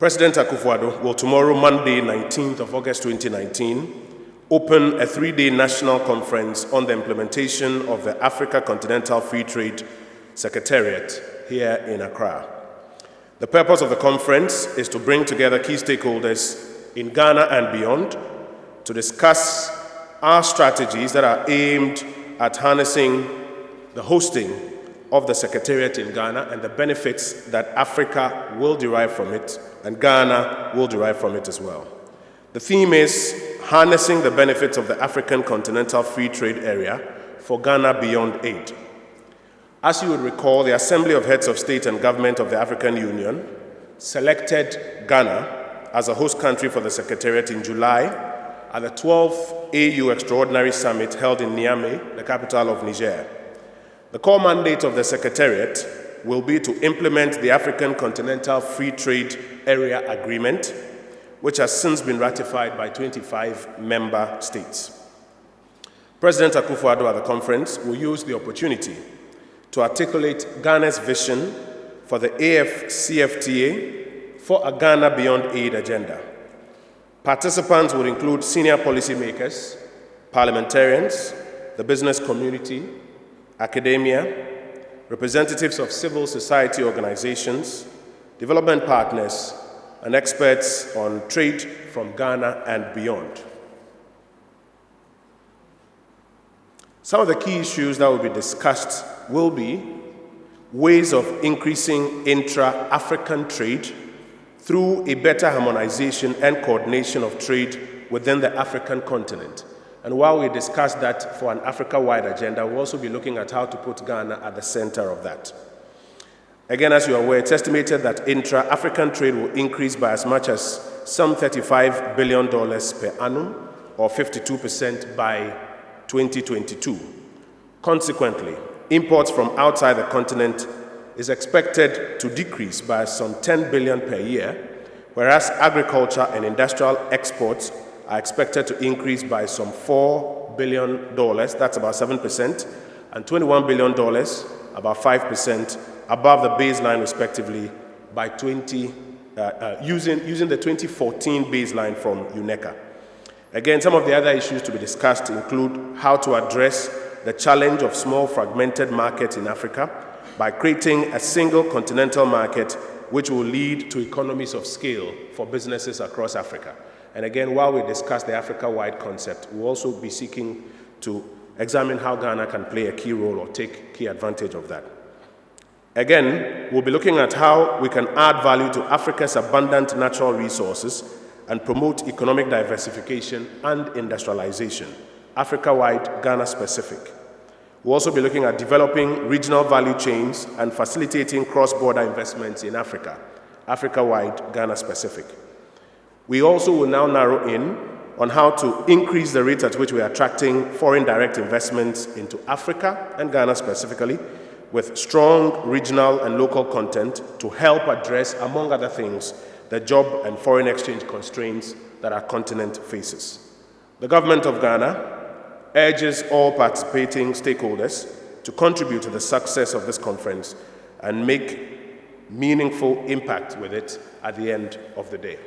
President Akufo-Addo will tomorrow, Monday, 19th of August 2019, open a 3-day national conference on the implementation of the Africa Continental Free Trade Secretariat here in Accra. The purpose of the conference is to bring together key stakeholders in Ghana and beyond to discuss our strategies that are aimed at harnessing the hosting of the Secretariat in Ghana and the benefits that Africa will derive from it and Ghana will derive from it as well. The theme is harnessing the benefits of the African Continental Free Trade Area for Ghana beyond aid. As you would recall, the Assembly of Heads of State and Government of the African Union selected Ghana as a host country for the Secretariat in July at the 12th AU Extraordinary Summit held in Niamey, the capital of Niger. The core mandate of the Secretariat will be to implement the African Continental Free Trade Area Agreement, which has since been ratified by 25 member states. President Akufo-Addo at the conference will use the opportunity to articulate Ghana's vision for the AfCFTA for a Ghana Beyond Aid agenda. Participants will include senior policymakers, parliamentarians, the business community, academia, representatives of civil society organizations, development partners, and experts on trade from Ghana and beyond. Some of the key issues that will be discussed will be ways of increasing intra-African trade through a better harmonization and coordination of trade within the African continent. And while we discuss that for an Africa-wide agenda, we'll also be looking at how to put Ghana at the center of that. Again, as you are aware, it's estimated that intra-African trade will increase by as much as some $35 billion per annum, or 52% by 2022. Consequently, imports from outside the continent is expected to decrease by some $10 billion per year, whereas agriculture and industrial exports are expected to increase by some $4 billion, that's about 7%, and $21 billion, about 5%, above the baseline respectively by using the 2014 baseline from UNECA. Again, some of the other issues to be discussed include how to address the challenge of small fragmented markets in Africa by creating a single continental market which will lead to economies of scale for businesses across Africa. And again, while we discuss the Africa-wide concept, we'll also be seeking to examine how Ghana can play a key role or take key advantage of that. Again, we'll be looking at how we can add value to Africa's abundant natural resources and promote economic diversification and industrialization, Africa-wide, Ghana-specific. We'll also be looking at developing regional value chains and facilitating cross-border investments in Africa, Africa-wide, Ghana-specific. We also will now narrow in on how to increase the rate at which we are attracting foreign direct investments into Africa and Ghana specifically, with strong regional and local content to help address, among other things, the job and foreign exchange constraints that our continent faces. The government of Ghana urges all participating stakeholders to contribute to the success of this conference and make meaningful impact with it at the end of the day.